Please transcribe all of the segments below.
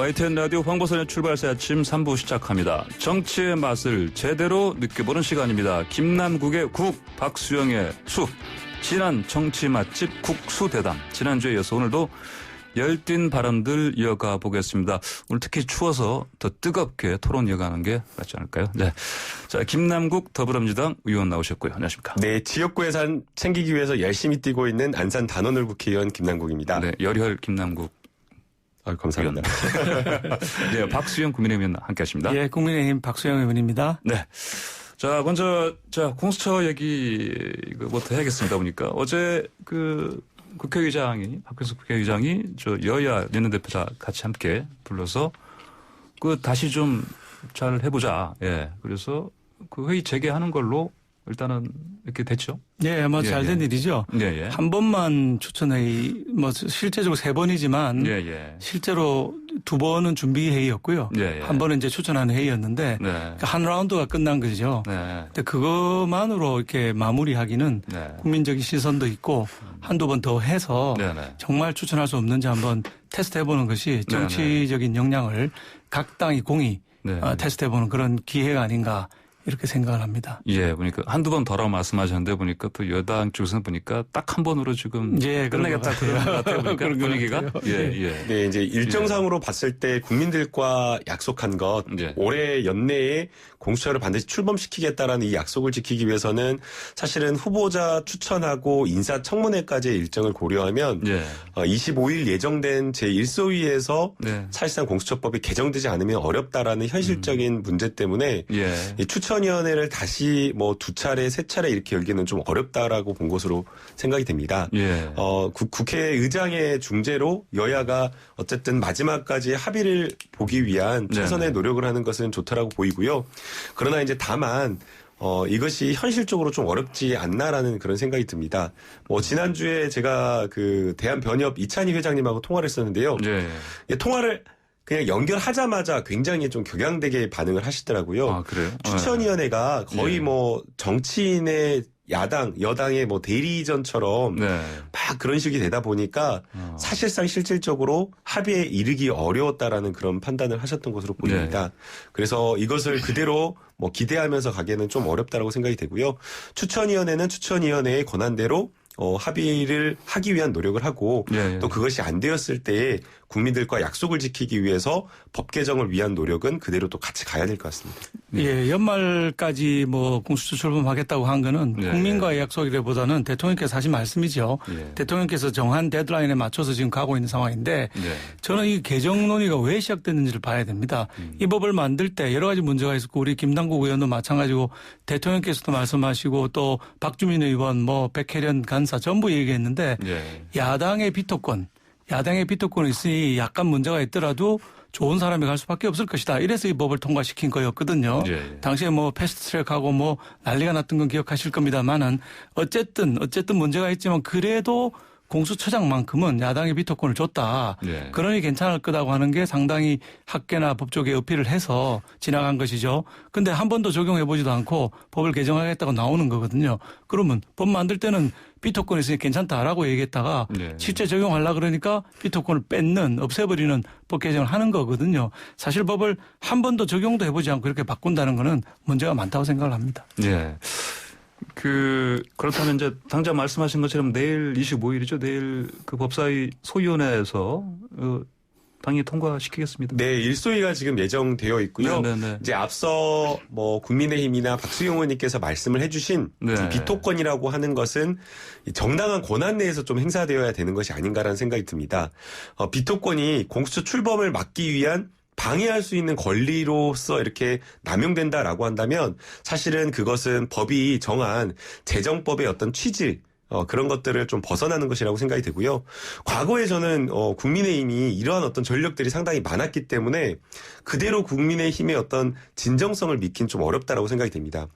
YTN 라디오 황보선의 출발새 아침 3부 시작합니다. 정치의 맛을 제대로 느껴보는 시간입니다. 김남국의 국, 박수영의 수. 지난 정치 맛집 국수대담. 지난주에 이어서 오늘도 열띤 발언들 이어가 보겠습니다. 오늘 특히 추워서 더 뜨겁게 토론 이어가는 게 낫지 않을까요? 네. 자, 김남국 더불어민주당 의원 나오셨고요. 안녕하십니까? 네, 지역구 예산 챙기기 위해서 열심히 뛰고 있는 안산 단원을 국회의원 김남국입니다. 네, 열혈 김남국. 감사합니다. 네, 박수영 국민의힘 의원 함께하십니다. 예, 국민의힘 박수영 의원입니다. 네. 자, 먼저 공수처 얘기부터 해야겠습니다. 보니까 어제 박근수 국회의장이 여야 연연대표 다 같이 함께 불러서 다시 좀 잘 해보자. 예. 그래서 그 회의 재개하는 걸로 일단은 이렇게 됐죠. 예, 잘 된 일이죠. 예, 예. 한 번만 추천회의, 실제적으로 3번이지만 실제로 2번은 준비회의였고요. 예, 예. 한 번은 이제 추천하는 회의였는데 한 라운드가 끝난 것이죠. 근데 그것만으로 이렇게 마무리하기는 국민적인 시선도 있고 한두 번 더 해서 정말 추천할 수 없는지 한번 테스트해보는 것이 정치적인 역량을 각 당이 공히 테스트해보는 그런 기회가 아닌가 이렇게 생각을 합니다. 예, 보니까 한두 번 더라고 말씀하셨는데 보니까 또 여당 쪽에서는 보니까 딱 한 번으로 지금 끝내겠다 그런 것 같아요. 보니까 분위기가. 예. 네, 이제 일정상으로 봤을 때 국민들과 약속한 것 올해 연내에 공수처를 반드시 출범시키겠다라는 이 약속을 지키기 위해서는 사실은 후보자 추천하고 인사청문회까지의 일정을 고려하면 25일 예정된 제1소위에서 사실상 공수처법이 개정되지 않으면 어렵다라는 현실적인 문제 때문에 이 추천위원회를 다시 2차례, 3차례 이렇게 열기는 좀 어렵다라고 본 것으로 생각이 됩니다. 국회의장의 중재로 여야가 어쨌든 마지막까지 합의를 보기 위한 최선의 노력을 하는 것은 좋다라고 보이고요. 그러나 이제 다만 이것이 현실적으로 좀 어렵지 않나라는 그런 생각이 듭니다. 지난주에 제가 대한변협 이찬희 회장님하고 통화를 했었는데요. 통화를 그냥 연결하자마자 굉장히 좀 격양되게 반응을 하시더라고요. 아, 그래요? 추천위원회가 거의 정치인의 야당, 여당의 대리전처럼 막 그런 식이 되다 보니까 사실상 실질적으로 합의에 이르기 어려웠다라는 그런 판단을 하셨던 것으로 보입니다. 그래서 이것을 그대로 기대하면서 가기에는 좀 어렵다라고 생각이 되고요. 추천위원회는 추천위원회의 권한대로 합의를 하기 위한 노력을 하고 또 그것이 안 되었을 때에 국민들과 약속을 지키기 위해서 법 개정을 위한 노력은 그대로 또 같이 가야 될 것 같습니다. 예, 연말까지 공수처 출범하겠다고 한 거는 국민과의 약속이라보다는 대통령께서 하신 말씀이죠. 대통령께서 정한 데드라인에 맞춰서 지금 가고 있는 상황인데 저는 이 개정 논의가 왜 시작됐는지를 봐야 됩니다. 이 법을 만들 때 여러 가지 문제가 있었고 우리 김남국 의원도 마찬가지고 대통령께서도 말씀하시고 또 박주민 의원 백혜련 간사 전부 얘기했는데 야당의 비토권이 있으니 약간 문제가 있더라도 좋은 사람이 갈 수밖에 없을 것이다. 이래서 이 법을 통과시킨 거였거든요. 당시에 패스트트랙하고 난리가 났던 건 기억하실 겁니다만은 어쨌든 문제가 있지만 그래도 공수처장만큼은 야당의 비토권을 줬다. 그러니 괜찮을 거라고 하는 게 상당히 학계나 법조계에 어필을 해서 지나간 것이죠. 근데 한 번도 적용해보지도 않고 법을 개정하겠다고 나오는 거거든요. 그러면 법 만들 때는 비토권이 있으니 괜찮다라고 얘기했다가 실제 적용하려고 그러니까 비토권을 없애버리는 법 개정을 하는 거거든요. 사실 법을 한 번도 적용도 해보지 않고 이렇게 바꾼다는 거는 문제가 많다고 생각을 합니다. 그렇다면 이제 당장 말씀하신 것처럼 내일 25일이죠. 내일 법사위 소위원회에서 당연히 통과시키겠습니다. 네, 1소위가 지금 예정되어 있고요. 이제 앞서 국민의힘이나 박수영 의원님께서 말씀을 해주신 비토권이라고 하는 것은 정당한 권한 내에서 좀 행사되어야 되는 것이 아닌가라는 생각이 듭니다. 비토권이 공수처 출범을 막기 위한 방해할 수 있는 권리로서 이렇게 남용된다라고 한다면 사실은 그것은 법이 정한 재정법의 어떤 취지 그런 것들을 좀 벗어나는 것이라고 생각이 되고요. 과거에 저는 국민의힘이 이러한 어떤 전력들이 상당히 많았기 때문에 그대로 국민의힘의 어떤 진정성을 믿긴 좀 어렵다라고 생각이 됩니다.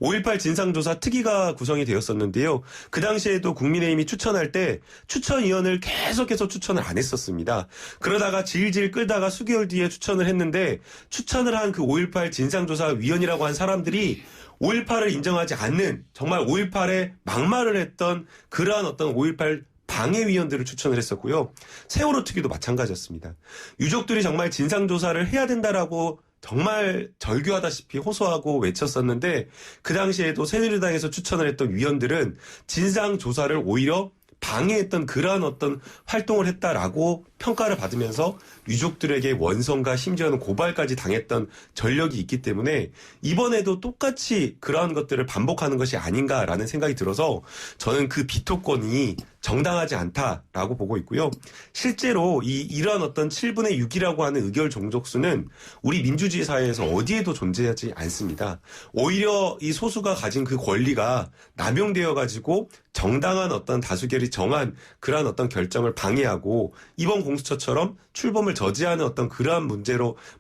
5.18 진상조사 특위가 구성이 되었었는데요. 그 당시에도 국민의힘이 추천할 때 추천위원을 계속해서 추천을 안 했었습니다. 그러다가 질질 끌다가 수개월 뒤에 추천을 했는데 추천을 한 그 5.18 진상조사위원이라고 한 사람들이 5.18을 인정하지 않는 정말 5.18에 막말을 했던 그러한 어떤 5.18 방해위원들을 추천을 했었고요. 세월호 특위도 마찬가지였습니다. 유족들이 정말 진상조사를 해야 된다라고 정말 절규하다시피 호소하고 외쳤었는데 그 당시에도 새누리당에서 추천을 했던 위원들은 진상조사를 오히려 방해했던 그러한 어떤 활동을 했다라고 평가를 받으면서 유족들에게 원성과 심지어는 고발까지 당했던 전력이 있기 때문에 이번에도 똑같이 그러한 것들을 반복하는 것이 아닌가라는 생각이 들어서 저는 그 비토권이 정당하지 않다라고 보고 있고요. 실제로 이러한 어떤 7분의 6이라고 하는 의결 종족수는 우리 민주주의 사회에서 어디에도 존재하지 않습니다. 오히려 이 소수가 가진 그 권리가 남용되어 가지고 정당한 어떤 다수결이 정한 그러한 어떤 결정을 방해하고 이번 공수처처럼 출범을 저지하는 어떤 그러한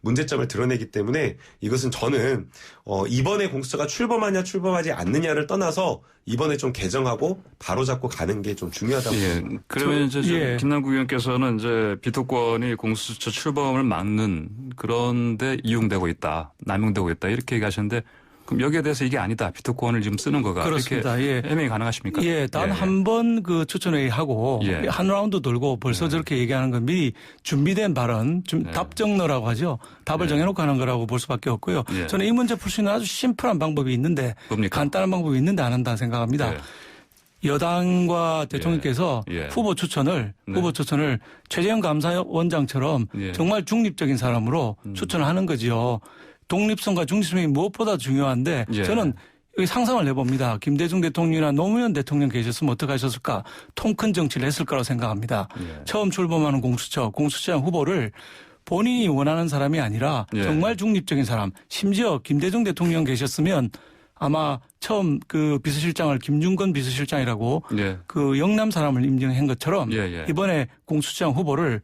문제점을 드러내기 때문에 이것은 저는 이번에 공수처가 출범하냐 출범하지 않느냐를 떠나서 이번에 좀 개정하고 바로잡고 가는 게 좀 중요하다고 봅니다. 그러면 이제 김남국 의원께서는 이제 비토권이 공수처 출범을 막는 그런데 이용되고 있다, 남용되고 있다 이렇게 얘기하셨는데. 그럼 여기에 대해서 이게 아니다. 비토권을 지금 쓰는 거가. 그렇습니다. 이렇게 해명이 가능하십니까? 단 한 번 그 추천회의 하고 한 라운드 돌고 벌써 저렇게 얘기하는 건 미리 준비된 발언, 답정너라고 하죠. 답을 정해놓고 하는 거라고 볼 수밖에 없고요. 저는 이 문제 풀 수 있는 아주 심플한 방법이 있는데 뭡니까? 간단한 방법이 있는데 안 한다 생각합니다. 여당과 대통령께서 후보 추천을 최재형 감사원장처럼 정말 중립적인 사람으로 추천을 하는 거지요. 독립성과 중립성이 무엇보다 중요한데 저는 상상을 해봅니다. 김대중 대통령이나 노무현 대통령 계셨으면 어떻게 하셨을까? 통 큰 정치를 했을 거라고 생각합니다. 처음 출범하는 공수처장 후보를 본인이 원하는 사람이 아니라 정말 중립적인 사람, 심지어 김대중 대통령 계셨으면 아마 처음 그 비서실장을 김중건 비서실장이라고 그 영남 사람을 임명한 것처럼 이번에 공수처장 후보를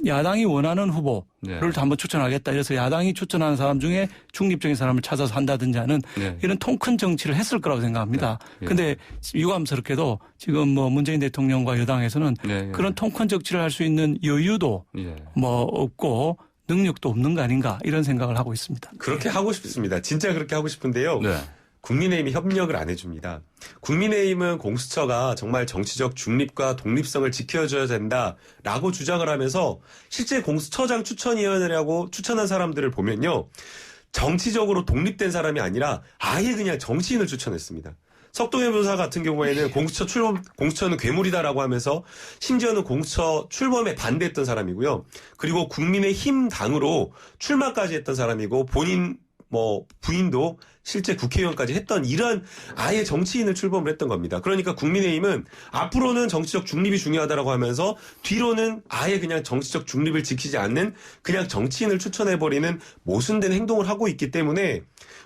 야당이 원하는 후보를 한번 추천하겠다. 이래서 야당이 추천하는 사람 중에 중립적인 사람을 찾아서 한다든지 하는 이런 통 큰 정치를 했을 거라고 생각합니다. 그런데 유감스럽게도 지금 뭐 문재인 대통령과 여당에서는 그런 통 큰 정치를 할 수 있는 여유도 뭐 없고 능력도 없는 거 아닌가 이런 생각을 하고 있습니다. 그렇게 하고 싶습니다. 진짜 그렇게 하고 싶은데요. 국민의힘이 협력을 안 해줍니다. 국민의힘은 공수처가 정말 정치적 중립과 독립성을 지켜줘야 된다라고 주장을 하면서 실제 공수처장 추천위원회라고 추천한 사람들을 보면요. 정치적으로 독립된 사람이 아니라 아예 그냥 정치인을 추천했습니다. 석동현 변호사 같은 경우에는 공수처는 괴물이다라고 하면서 심지어는 공수처 출범에 반대했던 사람이고요. 그리고 국민의힘 당으로 출마까지 했던 사람이고 본인 부인도 실제 국회의원까지 했던 이런 아예 정치인을 출범을 했던 겁니다. 그러니까 국민의힘은 앞으로는 정치적 중립이 중요하다라고 하면서 뒤로는 아예 그냥 정치적 중립을 지키지 않는 그냥 정치인을 추천해버리는 모순된 행동을 하고 있기 때문에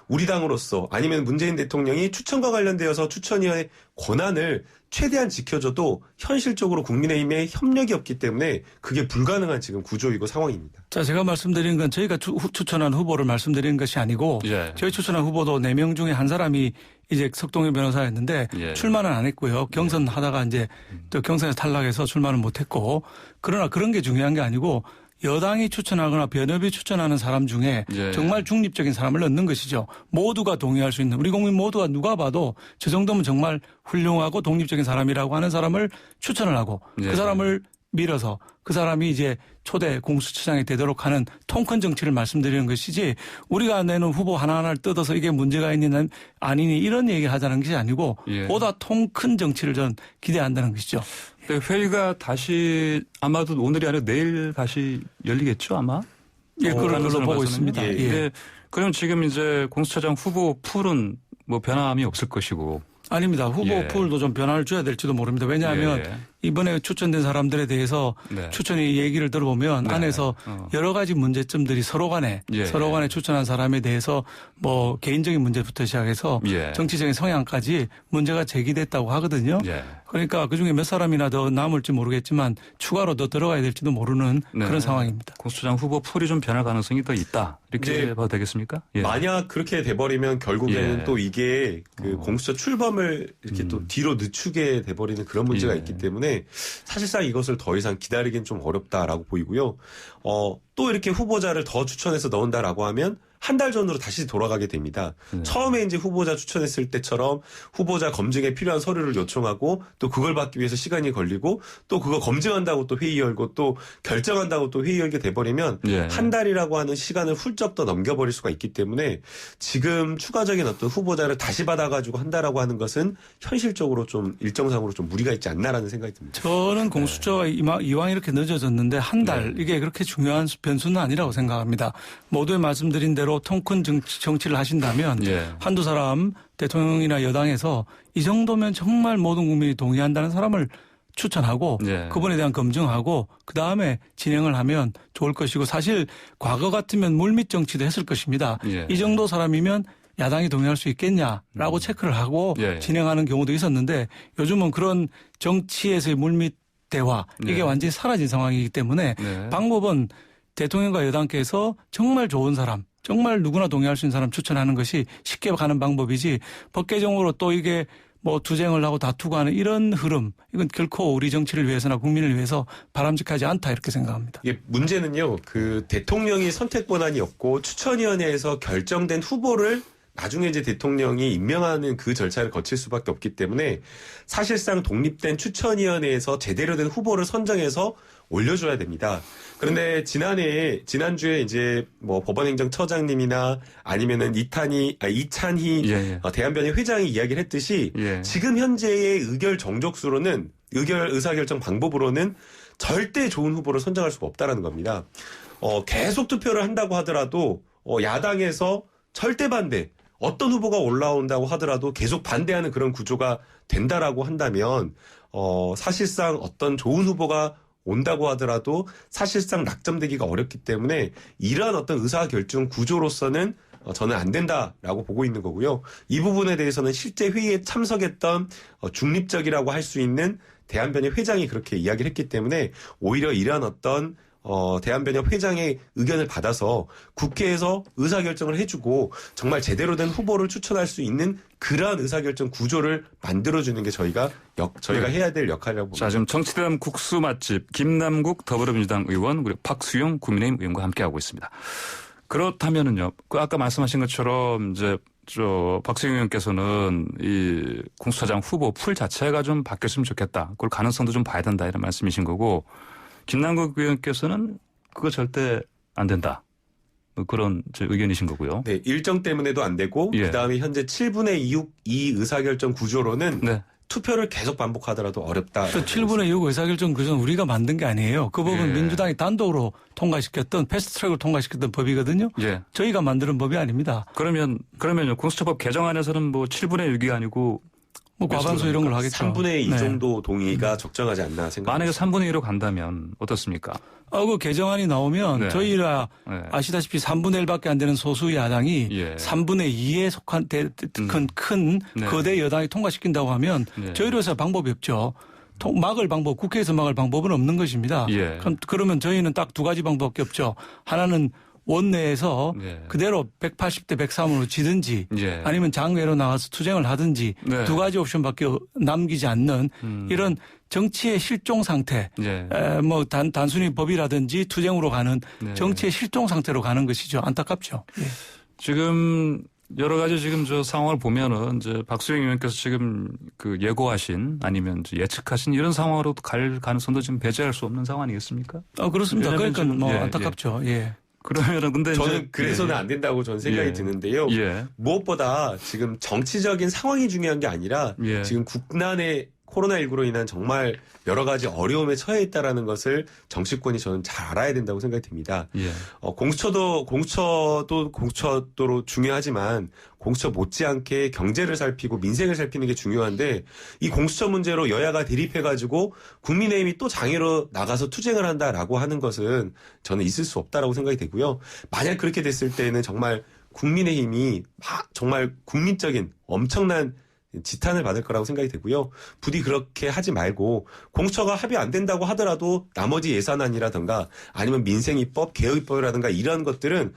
우리 당으로서 아니면 문재인 대통령이 추천과 관련되어서 추천위원회 권한을 최대한 지켜줘도 현실적으로 국민의힘에 협력이 없기 때문에 그게 불가능한 지금 구조이고 상황입니다. 자, 제가 말씀드린 건 저희가 추천한 후보를 말씀드리는 것이 아니고 저희 추천한 후보도 4명 중에 한 사람이 이제 석동현 변호사였는데 출마는 안 했고요. 경선하다가 이제 또 경선에서 탈락해서 출마는 못 했고 그러나 그런 게 중요한 게 아니고 여당이 추천하거나 변협이 추천하는 사람 중에 정말 중립적인 사람을 넣는 것이죠. 모두가 동의할 수 있는 우리 국민 모두가 누가 봐도 저 정도면 정말 훌륭하고 독립적인 사람이라고 하는 사람을 추천을 하고 그 사람을 밀어서 그 사람이 이제 초대 공수처장이 되도록 하는 통 큰 정치를 말씀드리는 것이지 우리가 내는 후보 하나하나를 뜯어서 이게 문제가 있니 아니니 이런 얘기를 하자는 것이 아니고 보다 통 큰 정치를 저는 기대한다는 것이죠. 회의가 다시 아마도 오늘이 아니라 내일 다시 열리겠죠 아마? 그런 걸로 보고 있습니다. 그럼 지금 이제 공수처장 후보 풀은 뭐 변함이 없을 것이고. 아닙니다. 후보 풀도 좀 변화를 줘야 될지도 모릅니다. 왜냐하면 이번에 추천된 사람들에 대해서 추천의 얘기를 들어보면 안에서 여러 가지 문제점들이 서로 간에 추천한 사람에 대해서 뭐 개인적인 문제부터 시작해서 정치적인 성향까지 문제가 제기됐다고 하거든요. 그러니까 그중에 몇 사람이나 더 남을지 모르겠지만 추가로 더 들어가야 될지도 모르는 그런 상황입니다. 공수처장 후보 풀이 좀 변할 가능성이 더 있다. 이렇게 봐도 되겠습니까? 만약 그렇게 돼버리면 결국에는 또 이게 그 공수처 출범을 이렇게 또 뒤로 늦추게 돼버리는 그런 문제가 있기 때문에 사실상 이것을 더 이상 기다리긴 좀 어렵다라고 보이고요. 또 이렇게 후보자를 더 추천해서 넣은다라고 하면 한 달 전으로 다시 돌아가게 됩니다. 처음에 이제 후보자 추천했을 때처럼 후보자 검증에 필요한 서류를 요청하고 또 그걸 받기 위해서 시간이 걸리고 또 그거 검증한다고 또 회의 열고 또 결정한다고 또 회의 열게 돼버리면 한 달이라고 하는 시간을 훌쩍 더 넘겨버릴 수가 있기 때문에 지금 추가적인 어떤 후보자를 다시 받아가지고 한다라고 하는 것은 현실적으로 좀 일정상으로 좀 무리가 있지 않나라는 생각이 듭니다. 저는 공수처가 이왕 이렇게 늦어졌는데 한 달 이게 그렇게 중요한 변수는 아니라고 생각합니다. 모두에 말씀드린 대로 통 큰 정치를 하신다면 한두 사람 대통령이나 여당에서 이 정도면 정말 모든 국민이 동의한다는 사람을 추천하고 그분에 대한 검증하고 그다음에 진행을 하면 좋을 것이고 사실 과거 같으면 물밑 정치도 했을 것입니다. 이 정도 사람이면 야당이 동의할 수 있겠냐라고 체크를 하고 진행하는 경우도 있었는데 요즘은 그런 정치에서의 물밑 대화 이게 완전히 사라진 상황이기 때문에 방법은 대통령과 여당께서 정말 좋은 사람 정말 누구나 동의할 수 있는 사람 추천하는 것이 쉽게 가는 방법이지 법 개정으로 또 이게 뭐 투쟁을 하고 다투고 하는 이런 흐름 이건 결코 우리 정치를 위해서나 국민을 위해서 바람직하지 않다 이렇게 생각합니다. 이게 문제는요. 그 대통령이 선택 권한이 없고 추천위원회에서 결정된 후보를 나중에 이제 대통령이 임명하는 그 절차를 거칠 수밖에 없기 때문에 사실상 독립된 추천위원회에서 제대로 된 후보를 선정해서 올려줘야 됩니다. 그런데 지난주에 이제 뭐 법원행정처장님이나 아니면은 이찬희 대한변협 회장이 이야기를 했듯이 지금 현재의 의사결정 방법으로는 절대 좋은 후보를 선정할 수가 없다라는 겁니다. 계속 투표를 한다고 하더라도 야당에서 절대 반대. 어떤 후보가 올라온다고 하더라도 계속 반대하는 그런 구조가 된다라고 한다면 사실상 어떤 좋은 후보가 온다고 하더라도 사실상 낙점되기가 어렵기 때문에 이러한 어떤 의사결정 구조로서는 저는 안 된다라고 보고 있는 거고요. 이 부분에 대해서는 실제 회의에 참석했던 중립적이라고 할 수 있는 대한변협 회장이 그렇게 이야기를 했기 때문에 오히려 이러한 어떤 대한변협 회장의 의견을 받아서 국회에서 의사결정을 해주고 정말 제대로 된 후보를 추천할 수 있는 그러한 의사결정 구조를 만들어주는 게 저희가 해야 될 역할이라고 봅니다. 자, 지금 정치대담 국수 맛집 김남국 더불어민주당 의원 그리고 박수용 국민의힘 의원과 함께하고 있습니다. 그렇다면은요, 아까 말씀하신 것처럼 이제 박수영 의원께서는 이 공수처장 후보 풀 자체가 좀 바뀌었으면 좋겠다. 그걸 가능성도 좀 봐야 된다 이런 말씀이신 거고. 김남국 의원께서는 그거 절대 안 된다. 그런 의견이신 거고요. 네, 일정 때문에도 안 되고 그다음에 현재 7분의 6 이 의사결정 구조로는 투표를 계속 반복하더라도 어렵다. 7분의 6 의사결정 구조는 우리가 만든 게 아니에요. 그 법은 민주당이 단독으로 통과시켰던 패스트트랙으로 통과시켰던 법이거든요. 저희가 만드는 법이 아닙니다. 그러면요. 공수처법 개정안에서는 뭐 7분의 6이 아니고 뭐 과반수 이런 걸 하겠죠. 3분의 2 정도 동의가 적정하지 않나 생각합니다. 만약에 3분의 2로 간다면 어떻습니까? 그 개정안이 나오면 저희가 아시다시피 3분의 1밖에 안 되는 소수 야당이 3분의 2에 속한 큰 거대 여당이 통과시킨다고 하면 저희로서 방법이 없죠. 국회에서 막을 방법은 없는 것입니다. 그러면 저희는 딱 두 가지 방법밖에 없죠. 하나는 원내에서 그대로 180대 103으로 지든지 아니면 장외로 나가서 투쟁을 하든지 두 가지 옵션밖에 남기지 않는 이런 정치의 실종 상태, 뭐 단순히 법이라든지 투쟁으로 가는 정치의 실종 상태로 가는 것이죠. 안타깝죠. 지금 여러 가지 지금 저 상황을 보면은 이제 박수영 의원께서 지금 그 예고하신 아니면 예측하신 이런 상황으로도 갈 가능성도 지금 배제할 수 없는 상황 아니겠습니까? 그렇습니다. 그러니까 뭐 안타깝죠. 그러면은 근데 저는 그래서는 안 된다고 저는 생각이 드는데요. 무엇보다 지금 정치적인 상황이 중요한 게 아니라 지금 국난의 코로나19로 인한 정말 여러 가지 어려움에 처해 있다라는 것을 정치권이 저는 잘 알아야 된다고 생각이 듭니다. 공수처도 중요하지만 공수처 못지않게 경제를 살피고 민생을 살피는 게 중요한데 이 공수처 문제로 여야가 대립해가지고 국민의힘이 또 장애로 나가서 투쟁을 한다라고 하는 것은 저는 있을 수 없다라고 생각이 되고요. 만약 그렇게 됐을 때는 정말 국민의힘이 정말 국민적인 엄청난 지탄을 받을 거라고 생각이 되고요. 부디 그렇게 하지 말고 공수처가 합의 안 된다고 하더라도 나머지 예산안이라든가 아니면 민생입법, 개혁입법이라든가 이런 것들은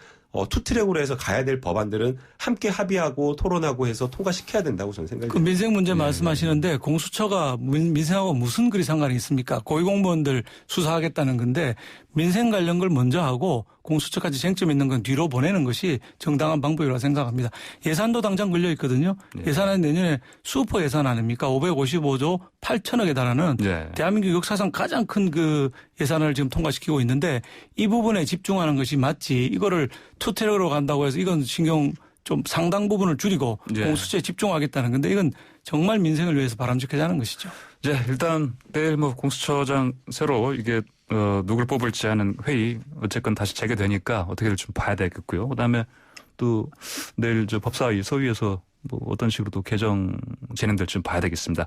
투트랙으로 해서 가야 될 법안들은 함께 합의하고 토론하고 해서 통과시켜야 된다고 저는 생각이 듭니다. 민생 문제 말씀하시는데 공수처가 민생하고 무슨 그리 상관이 있습니까? 고위공무원들 수사하겠다는 건데 민생 관련 걸 먼저 하고 공수처까지 쟁점 있는 건 뒤로 보내는 것이 정당한 방법이라고 생각합니다. 예산도 당장 걸려 있거든요. 네. 예산은 내년에 슈퍼 예산 아닙니까? 555조 8천억에 달하는 네. 대한민국 역사상 가장 큰 그 예산을 지금 통과시키고 있는데 이 부분에 집중하는 것이 맞지. 이거를 투트랙으로 간다고 해서 이건 신경 좀 상당 부분을 줄이고 네. 공수처에 집중하겠다는 건데 이건 정말 민생을 위해서 바람직하지 것이죠. 네, 일단 내일 뭐 공수처장 새로 이게 누굴 뽑을지 하는 회의 어쨌건 다시 재개되니까 어떻게든 좀 봐야 되겠고요. 그다음에 또 내일 저 법사위 소위에서 뭐 어떤 식으로 또 개정 진행될지 좀 봐야 되겠습니다.